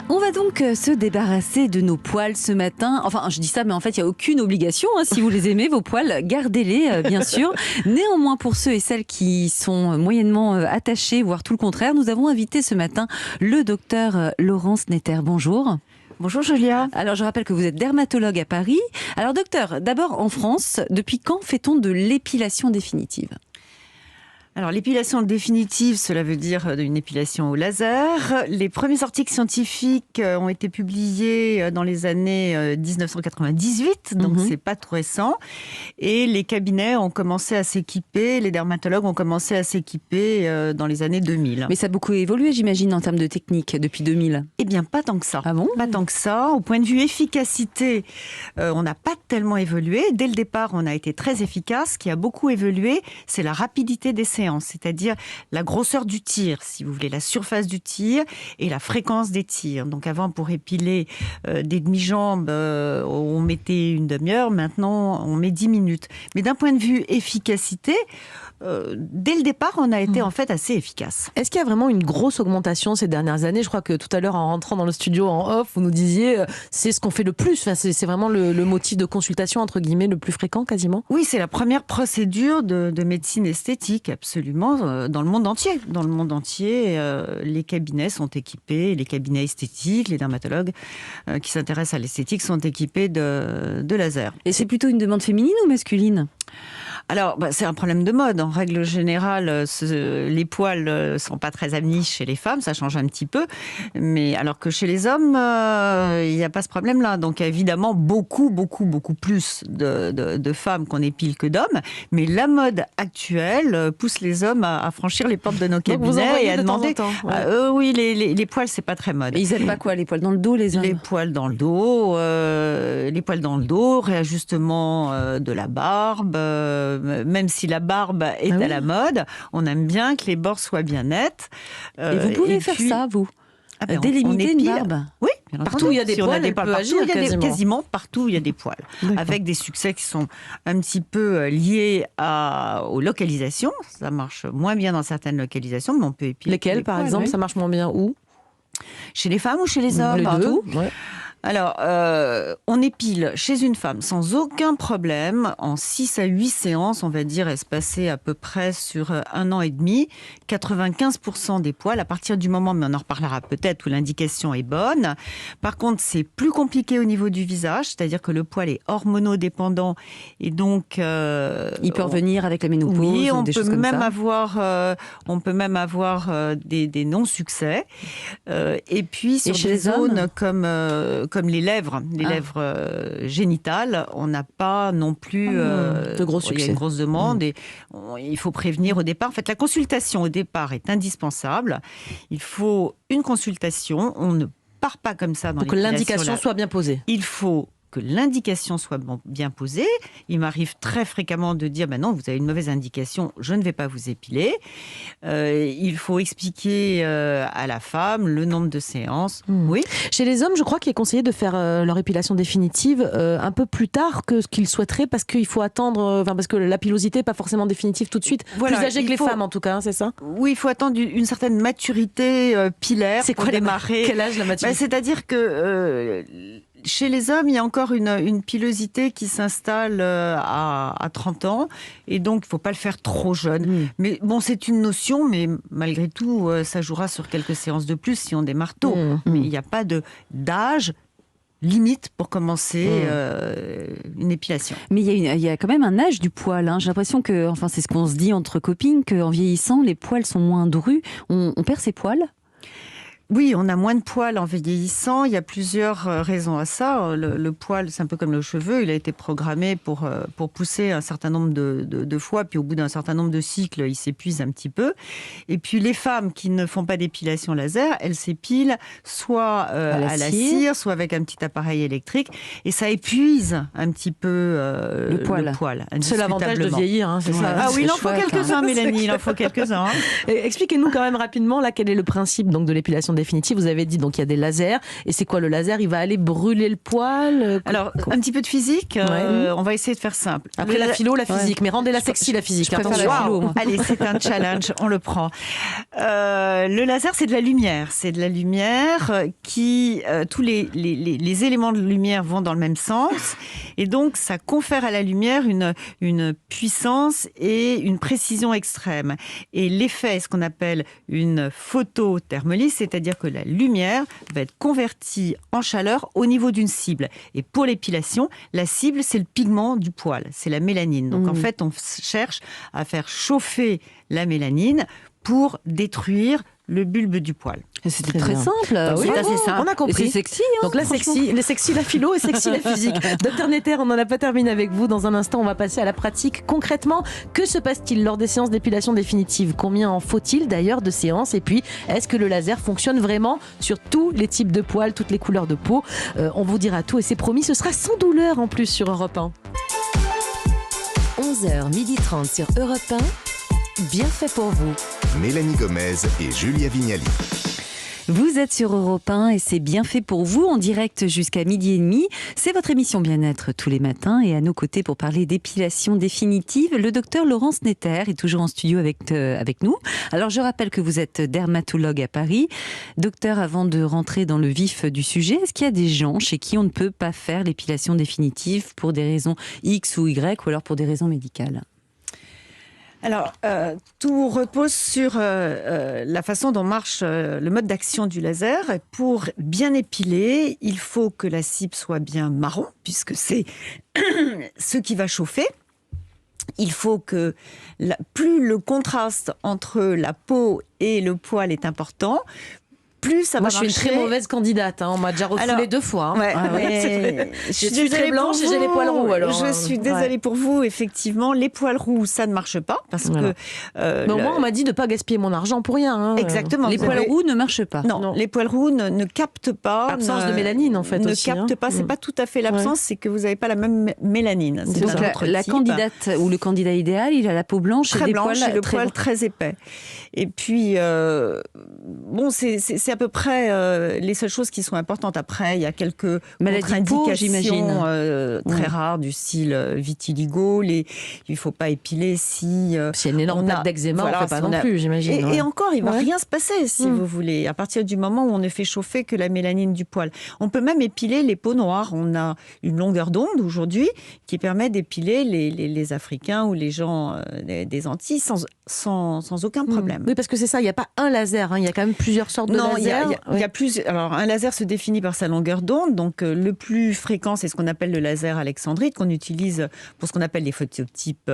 On va donc se débarrasser de nos poils ce matin. Enfin, je dis ça, mais en fait, il n'y a aucune obligation. Si vous les aimez, vos poils, gardez-les, bien sûr. Néanmoins, pour ceux et celles qui sont moyennement attachés, voire tout le contraire, nous avons invité ce matin le docteur Laurence Netter. Bonjour. Bonjour Julia. Alors je rappelle que vous êtes dermatologue à Paris. Alors docteur, d'abord en France, depuis quand fait-on de l'épilation définitive ? Alors l'épilation définitive, cela veut dire une épilation au laser. Les premiers articles scientifiques ont été publiés dans les années 1998, donc c'est pas tout récent. Et les cabinets ont commencé à s'équiper, les dermatologues ont commencé à s'équiper dans les années 2000. Mais ça a beaucoup évolué, j'imagine, en termes de technique depuis 2000. Eh bien, pas tant que ça. Ah bon ? Pas tant que ça. Au point de vue efficacité, on n'a pas tellement évolué. Dès le départ, on a été très efficace. Ce qui a beaucoup évolué, c'est la rapidité des séances. C'est-à-dire la grosseur du tir, si vous voulez, la surface du tir et la fréquence des tirs. Donc avant, pour épiler des demi-jambes, on mettait une demi-heure, maintenant on met 10 minutes. Mais d'un point de vue efficacité, dès le départ, on a été en fait assez efficace. Est-ce qu'il y a vraiment une grosse augmentation ces dernières années ? Je crois que tout à l'heure, en rentrant dans le studio en off, vous nous disiez c'est ce qu'on fait le plus. Enfin, c'est vraiment le motif de consultation, entre guillemets, le plus fréquent quasiment ? Oui, c'est la première procédure de médecine esthétique, absolument, dans le monde entier. Dans le monde entier, les cabinets sont équipés, les cabinets esthétiques, les dermatologues qui s'intéressent à l'esthétique sont équipés de laser. Et c'est plutôt une demande féminine ou masculine ? Alors, c'est un problème de mode. En règle générale, les poils sont pas très amis chez les femmes, ça change un petit peu. Mais alors que chez les hommes, il n'y a pas ce problème-là. Donc, il y a évidemment beaucoup plus de femmes qu'on épile que d'hommes. Mais la mode actuelle pousse les hommes à franchir les portes de nos cabinets et à demander. Temps, ouais. Oui, les poils, c'est pas très mode. Et ils aiment pas quoi ? Les poils dans le dos, les hommes ? Les poils dans le dos, réajustement de la barbe. Même si la barbe est à la mode, on aime bien que les bords soient bien nets. Et vous pouvez faire ça, vous ? Délimiter une barbe ? Oui, partout où il y a des poils, elle peut agir quasiment partout où il y a des poils. Avec des succès qui sont un petit peu liés aux localisations. Ça marche moins bien dans certaines localisations, mais on peut épiler. Lesquelles, par exemple, oui. Ça marche moins bien où ? Chez les femmes ou chez les hommes ? Partout. Ouais. Alors, on épile chez une femme sans aucun problème, en 6 à 8 séances, on va dire, espacées à peu près sur 1 an et demi, 95% des poils, à partir du moment, mais on en reparlera peut-être, où l'indication est bonne. Par contre, c'est plus compliqué au niveau du visage, c'est-à-dire que le poil est hormonodépendant, et donc... il peut revenir avec la ménopause, oui, ou des choses comme ça. On peut même avoir des non-succès. Et puis, sur chez des les zones hommes comme les lèvres génitales, on n'a pas non plus de gros succès. Il y a une grosse demande et il faut prévenir au départ. En fait, la consultation au départ est indispensable. Il faut une consultation. On ne part pas comme ça dans pour que l'indication soit bien posée. Il faut que l'indication soit bien posée. Il m'arrive très fréquemment de dire non, vous avez une mauvaise indication, je ne vais pas vous épiler. Il faut expliquer à la femme le nombre de séances. Oui. Chez les hommes, je crois qu'il est conseillé de faire leur épilation définitive un peu plus tard que ce qu'ils souhaiteraient parce qu'il faut attendre, parce que la pilosité n'est pas forcément définitive tout de suite. Voilà, plus âgées que les femmes en tout cas, c'est ça ? Oui, il faut attendre une certaine maturité pilaire pour démarrer. Quel âge la maturité ? C'est-à-dire que chez les hommes, il y a encore une pilosité qui s'installe à 30 ans. Et donc, il ne faut pas le faire trop jeune. Mais bon, c'est une notion, mais malgré tout, ça jouera sur quelques séances de plus si on démarre tôt. Mais il n'y a pas d'âge limite pour commencer une épilation. Mais il y a quand même un âge du poil. J'ai l'impression que, c'est ce qu'on se dit entre copines, qu'en vieillissant, les poils sont moins drus. On perd ses poils ? Oui, on a moins de poils en vieillissant. Il y a plusieurs raisons à ça. Le poil, c'est un peu comme le cheveu. Il a été programmé pour pousser un certain nombre de fois. Puis au bout d'un certain nombre de cycles, il s'épuise un petit peu. Et puis les femmes qui ne font pas d'épilation laser, elles s'épilent soit à la cire, soit avec un petit appareil électrique. Et ça épuise un petit peu le poil. C'est l'avantage de vieillir, c'est ça. Ah oui, il en faut quelques-uns, Mélanie. Il en faut quelques-uns. Expliquez-nous quand même rapidement quel est le principe donc de l'épilation définitive. Vous avez dit donc il y a des lasers. Et c'est quoi le laser? Il va aller brûler le poil? Alors, un petit peu de physique. On va essayer de faire simple. Après la philo, la physique. Mais rendez-la sexy, la physique. Je préfère la philo, moi. Allez, c'est un challenge. On le prend. Le laser, c'est de la lumière. C'est de la lumière qui... tous les éléments de lumière vont dans le même sens. Et donc, ça confère à la lumière une puissance et une précision extrême. Et l'effet est ce qu'on appelle une photothermolyse, c'est-à-dire que la lumière va être convertie en chaleur au niveau d'une cible. Et pour l'épilation, la cible, c'est le pigment du poil, c'est la mélanine. Donc en fait, on cherche à faire chauffer la mélanine pour détruire le bulbe du poil. C'était très simple. Oui, c'est assez simple. On a compris. Et c'est sexy. Donc là, sexy la philo et sexy la physique. Docteur Netter, on n'en a pas terminé avec vous. Dans un instant, on va passer à la pratique. Concrètement, que se passe-t-il lors des séances d'épilation définitive? Combien en faut-il d'ailleurs de séances? Et puis, est-ce que le laser fonctionne vraiment sur tous les types de poils, toutes les couleurs de peau? On vous dira tout et c'est promis, ce sera sans douleur en plus sur Europe 1. 11h30 sur Europe 1. Bien fait pour vous. Mélanie Gomez et Julia Vignali. Vous êtes sur Europe 1 et c'est bien fait pour vous en direct jusqu'à 12h30. C'est votre émission Bien-être tous les matins et à nos côtés pour parler d'épilation définitive, le docteur Laurence Netter est toujours en studio avec nous. Alors je rappelle que vous êtes dermatologue à Paris. Docteur, avant de rentrer dans le vif du sujet, est-ce qu'il y a des gens chez qui on ne peut pas faire l'épilation définitive pour des raisons X ou Y ou alors pour des raisons médicales ? Alors, tout repose sur la façon dont marche le mode d'action du laser. Pour bien épiler, il faut que la cible soit bien marron, puisque c'est ce qui va chauffer. Il faut que plus le contraste entre la peau et le poil est important, plus ça va marcher. Moi, je suis une très mauvaise candidate. On m'a déjà refoulé 2 fois. Je suis très blanche et j'ai les poils roux. Alors, je suis désolée pour vous. Effectivement, les poils roux, ça ne marche pas. Parce que, mais au moins, on m'a dit de ne pas gaspiller mon argent pour rien. Exactement. Les poils roux ne marchent pas. Non, les poils roux ne captent pas. Absence de mélanine, en fait. Ne aussi, captent pas. C'est pas tout à fait l'absence, c'est que vous n'avez pas la même mélanine. C'est donc la candidate ou le candidat idéal, il a la peau blanche très et des blanche poils et le poil très épais. Et puis, bon, c'est à peu près les seules choses qui sont importantes. Après, il y a quelques contre-indications j'imagine. Très rares du style vitiligo. Il ne faut pas épiler si... y a une énorme plaque d'eczéma, on ne fait pas non plus, j'imagine. Et encore, il ne va rien se passer, si vous voulez, à partir du moment où on ne fait chauffer que la mélanine du poil. On peut même épiler les peaux noires. On a une longueur d'onde aujourd'hui qui permet d'épiler les Africains ou les gens des Antilles sans aucun problème. Oui, parce que c'est ça, il n'y a pas un laser, il y a quand même plusieurs sortes de lasers. Il y a plus. Alors, un laser se définit par sa longueur d'onde. Donc, le plus fréquent, c'est ce qu'on appelle le laser alexandrite, qu'on utilise pour ce qu'on appelle les phototypes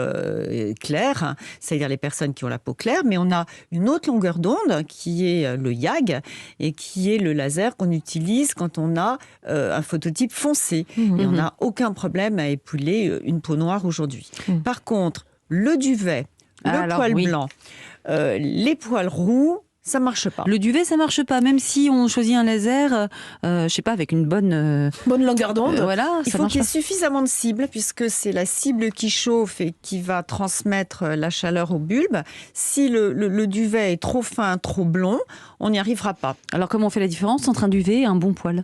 clairs, c'est-à-dire les personnes qui ont la peau claire. Mais on a une autre longueur d'onde qui est le YAG et qui est le laser qu'on utilise quand on a un phototype foncé. Et on n'a aucun problème à épiler une peau noire aujourd'hui. Par contre, le duvet, le poil blanc, les poils roux, ça marche pas. Le duvet, ça marche pas. Même si on choisit un laser, je sais pas, avec une bonne longueur d'onde. Voilà, il faut qu'il y ait suffisamment de cible, puisque c'est la cible qui chauffe et qui va transmettre la chaleur au bulbe. Si le duvet est trop fin, trop blond, on n'y arrivera pas. Alors, comment on fait la différence entre un duvet et un bon poil ?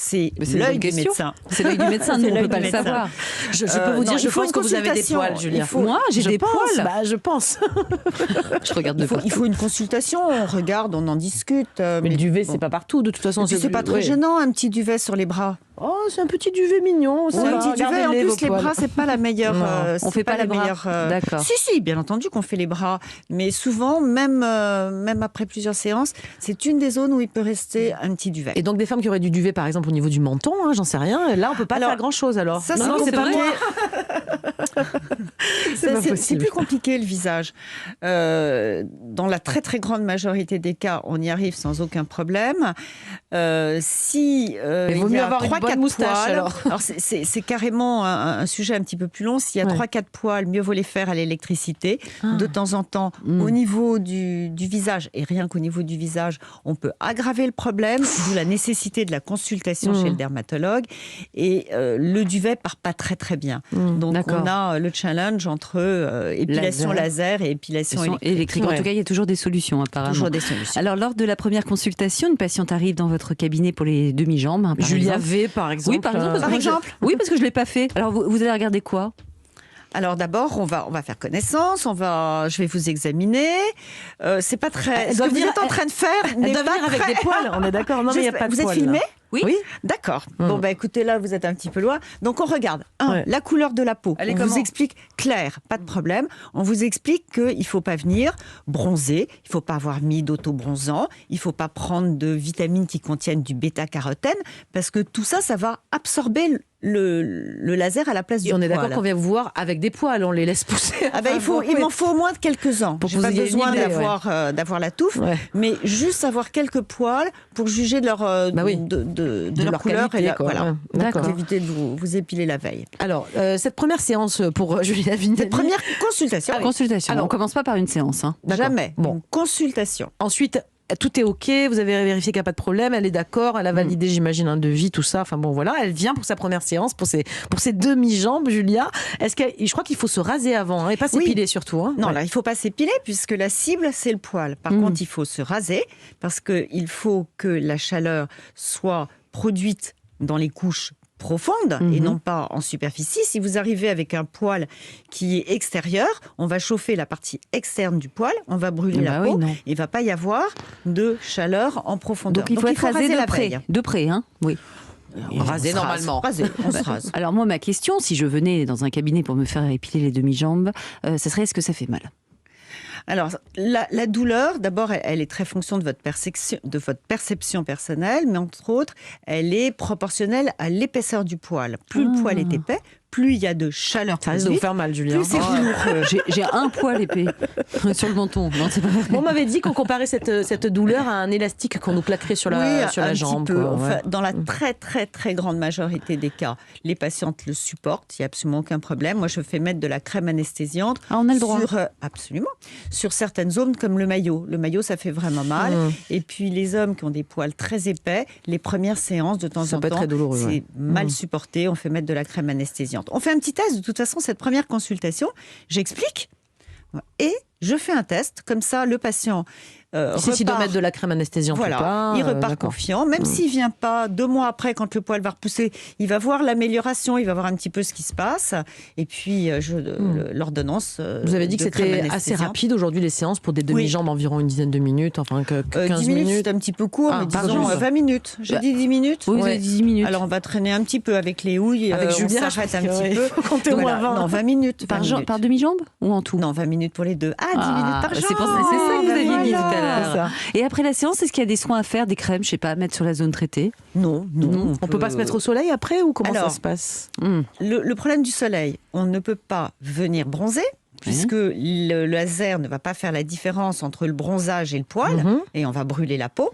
C'est l'œil du médecin. C'est l'œil du médecin, nous on ne peut pas le savoir. Je peux vous dire, je pense que vous avez des poils, Julia. Moi, j'ai des poils. Je pense. Je regarde il faut une consultation, on regarde, on en discute. Mais le duvet, c'est pas partout, de toute façon. C'est pas très gênant, un petit duvet sur les bras. Oh, c'est un petit duvet mignon. C'est un petit duvet. En plus, les bras, c'est pas la meilleure. On fait pas les bras. D'accord. Si, bien entendu qu'on fait les bras. Mais souvent, même après plusieurs séances, c'est une des zones où il peut rester un petit duvet. Et donc, des femmes qui auraient du duvet, par exemple, au niveau du menton, j'en sais rien. Là, on peut pas faire grand-chose alors. Ça, c'est pas moi. C'est plus compliqué le visage. Dans la très très grande majorité des cas, on y arrive sans aucun problème. Si il vaut mieux avoir une bonne moins de 3-4 moustache, poils. alors. C'est carrément un sujet un petit peu plus long. S'il y a 3-4 poils, mieux vaut les faire à l'électricité. De temps en temps, au niveau du visage, et rien qu'au niveau du visage, on peut aggraver le problème, d'où la nécessité de la consultation chez le dermatologue. Et le duvet part pas très très bien. Donc on a le challenge entre épilation laser et épilation électrique. En tout cas, il y a toujours des solutions apparemment. Toujours des solutions. Alors, lors de la première consultation, une patiente arrive dans votre cabinet pour les demi-jambes. Par Julia exemple. V, par exemple. Oui, par exemple. Oui, parce que je ne l'ai pas fait. Alors, vous allez regarder quoi ? Alors d'abord, on va faire connaissance, je vais vous examiner. C'est pas très. Ce que vous êtes en train de faire n'est doit pas venir avec très... des poils, on est d'accord. Non, mais il y a pas de Vous êtes poils, filmé? là. Oui. D'accord. Bon, écoutez, là, vous êtes un petit peu loin. Donc, on regarde. La couleur de la peau. Elle est On comment vous explique clair, pas de problème. On vous explique qu'il ne faut pas venir bronzer, il ne faut pas avoir mis d'autobronzant, il ne faut pas prendre de vitamines qui contiennent du bêta-carotène, parce que tout ça, ça va absorber le laser à la place du Et on est poil. d'accord qu'on vient vous voir avec des poils, on les laisse pousser. Il m'en faut au moins quelques ans. Pour J'ai que pas vous ayez une besoin idée, d'avoir la touffe, mais juste avoir quelques poils pour juger de leur, de leur couleur. qualité, et quoi. voilà. Ouais, d'accord. Pour éviter de vous épiler la veille. Alors, cette première séance pour Julia Vignali. Cette première consultation. Consultation. Alors, on commence pas par une séance. Hein. Jamais. Bon. Une consultation. Ensuite, tout est OK, vous avez vérifié qu'il n'y a pas de problème, elle est d'accord, elle a validé, j'imagine, un devis, tout ça. Enfin bon, voilà, elle vient pour sa première séance, pour ses demi-jambes, Julia. Je crois qu'il faut se raser avant, et pas s'épiler surtout. Hein. Non, là, il ne faut pas s'épiler, puisque la cible, c'est le poil. Par contre, il faut se raser, parce qu'il faut que la chaleur soit produite dans les couches profonde et non pas en superficie. Si vous arrivez avec un poil qui est extérieur, on va chauffer la partie externe du poil, on va brûler la peau, et il ne va pas y avoir de chaleur en profondeur. Donc il faut être rasé de près. veille. De près, hein. Oui. Rasé normalement. On se rase. Alors moi, ma question, si je venais dans un cabinet pour me faire épiler les demi-jambes, ce serait est-ce que ça fait mal ? Alors, la douleur, d'abord, elle est très fonction de votre perception personnelle, mais entre autres, elle est proportionnelle à l'épaisseur du poil. Plus le poil est épais, plus il y a de chaleur. Ça risque de vous faire mal, Julien. Plus c'est douloureux. J'ai un poil épais sur le menton. Non, c'est pas vrai. On m'avait dit qu'on comparait cette douleur à un élastique qu'on nous claquerait sur la jambe. Petit peu. Quoi, Enfin, ouais. dans la très très très grande majorité des cas, les patientes le supportent, il n'y a absolument aucun problème. Moi, je fais mettre de la crème anesthésiante. Ah, on a le droit. Absolument. Sur certaines zones comme le maillot. Le maillot, ça fait vraiment mal. Et puis les hommes qui ont des poils très épais, les premières séances de temps Ça en peut être temps, très douloureux, c'est mal supporté. On fait mettre de la crème anesthésiante. On fait un petit test. De toute façon, cette première consultation, j'explique et je fais un test. Comme ça, le patient S'il doit mettre de la crème anesthésiante voilà, ou pas, il repart d'accord. confiant. Même s'il ne vient pas 2 mois après, quand le poil va repousser, il va voir l'amélioration, il va voir un petit peu ce qui se passe. Et puis, l'ordonnance. Vous avez dit que c'était assez rapide aujourd'hui, les séances, pour des demi-jambes, environ une dizaine de minutes, enfin 15 10 minutes, c'est un petit peu court, mais disons 20 minutes. J'ai dit 10 minutes. Oui, vous avez dit 10 minutes. Alors, on va traîner un petit peu avec les houilles. Avec Julien, on s'arrête un je pense petit que, peu. ouais, faut compter au moins 20. Non, 20 minutes. Par demi-jambe ou en tout? Non, 20 minutes pour les deux. 10 minutes par jambe. C'est ça que vous aviez dit tout à C'est ça. l'heure. Et après la séance, est-ce qu'il y a des soins à faire, des crèmes, je sais pas, à mettre sur la zone traitée? Non. On peut pas se mettre au soleil après ou comment Alors, ça se passe? Le problème du soleil, on ne peut pas venir bronzer, puisque le laser ne va pas faire la différence entre le bronzage et le poil, et on va brûler la peau.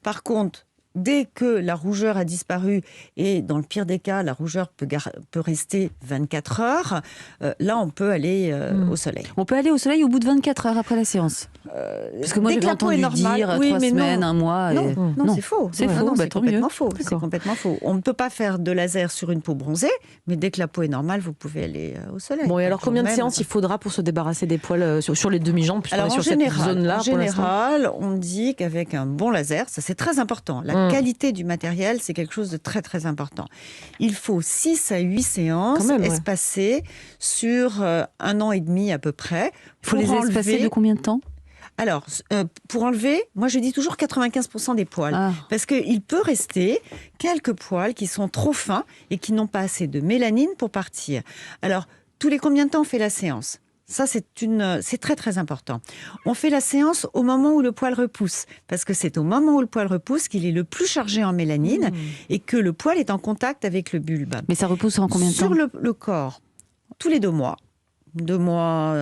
Par contre, dès que la rougeur a disparu, et dans le pire des cas, la rougeur peut rester 24 heures, là, on peut aller au soleil. On peut aller au soleil au bout de 24 heures après la séance? Parce que moi, Dès j'avais que la peau est entendu normale, dire oui, 3 mais semaines, non. 1 mois. Non, c'est faux. C'est faux, Non, bah, c'est tant complètement mieux. faux. C'est D'accord. complètement faux. On ne peut pas faire de laser sur une peau bronzée, mais dès que la peau est normale, vous pouvez aller au soleil. Bon, et alors Le jour combien de même. séances il faudra pour se débarrasser des poils sur les demi-jambes, puisqu'on Alors est sur en cette général, zone-là pour l'instant? on dit qu'avec un bon laser, ça c'est très important. La qualité du matériel, c'est quelque chose de très très important. Il faut 6 à 8 séances Quand même, ouais. espacées sur 1 an et demi à peu près. Il faut les espacer de combien de temps? Alors, pour enlever, moi je dis toujours 95% des poils. Ah. Parce qu'il peut rester quelques poils qui sont trop fins et qui n'ont pas assez de mélanine pour partir. Alors, tous les combien de temps on fait la séance ? Ça, c'est très très important. On fait la séance au moment où le poil repousse, parce que c'est au moment où le poil repousse qu'il est le plus chargé en mélanine et que le poil est en contact avec le bulbe. Mais ça repousse en combien de temps? Sur le corps, tous les 2 mois. 2 mois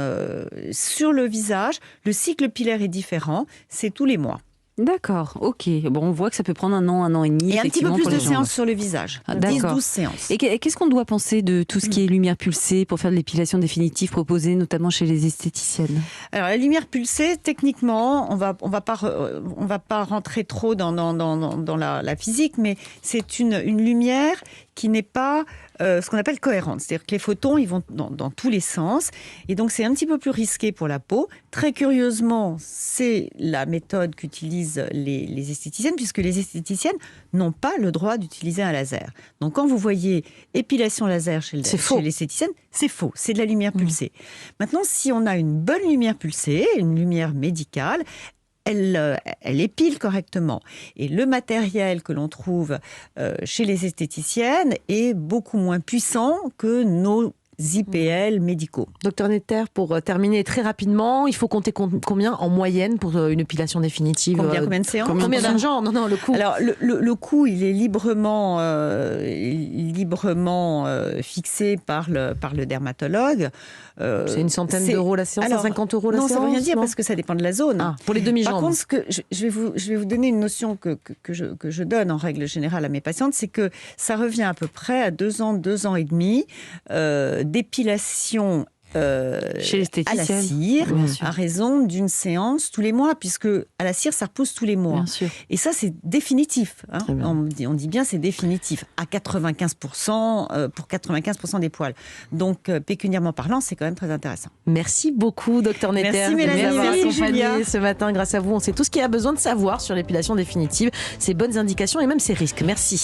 sur le visage, le cycle pilaire est différent, c'est tous les mois. D'accord, ok. Bon, on voit que ça peut prendre 1 an et demi. Et un petit peu effectivement, plus pour de les jambes. séances sur le visage. Ah, d'accord. 10-12 séances. Et qu'est-ce qu'on doit penser de tout ce qui est lumière pulsée pour faire de l'épilation définitive proposée notamment chez les esthéticiennes? Alors la lumière pulsée, techniquement, on va pas rentrer trop dans la physique, mais c'est une lumière qui n'est pas ce qu'on appelle cohérente. C'est-à-dire que les photons, ils vont dans tous les sens. Et donc, c'est un petit peu plus risqué pour la peau. Très curieusement, c'est la méthode qu'utilisent les esthéticiennes, puisque les esthéticiennes n'ont pas le droit d'utiliser un laser. Donc, quand vous voyez épilation laser chez l'esthéticienne, c'est faux. C'est de la lumière pulsée. Maintenant, si on a une bonne lumière pulsée, une lumière médicale, elle épile correctement. Et le matériel que l'on trouve chez les esthéticiennes est beaucoup moins puissant que nos IPL médicaux. Docteur Netter, pour terminer très rapidement, il faut compter combien en moyenne pour une épilation définitive? Combien de séances? Combien d'argent? Non, le coût. Alors, le coût, il est librement fixé par le dermatologue. C'est une centaine d'euros la séance, 150 euros la séance? Non, ça ne veut rien dire parce que ça dépend de la zone. Ah, pour les demi-jambes. Par contre, je vais vous donner une notion que je donne en règle générale à mes patientes, c'est que ça revient à peu près à 2 ans et demi d'épilation chez l'esthéticienne, à la cire, à raison d'une séance tous les mois, puisque à la cire, ça repousse tous les mois. Bien sûr. Et ça, c'est définitif. Hein. On dit bien c'est définitif, à 95%, pour 95% des poils. Donc, pécuniairement parlant, c'est quand même très intéressant. Merci beaucoup, Docteur Netter. Merci Mélanie, de nous avoir merci accompagnés Julia. ce matin. Grâce à vous, on sait tout ce qu'il y a besoin de savoir sur l'épilation définitive, ses bonnes indications et même ses risques. Merci.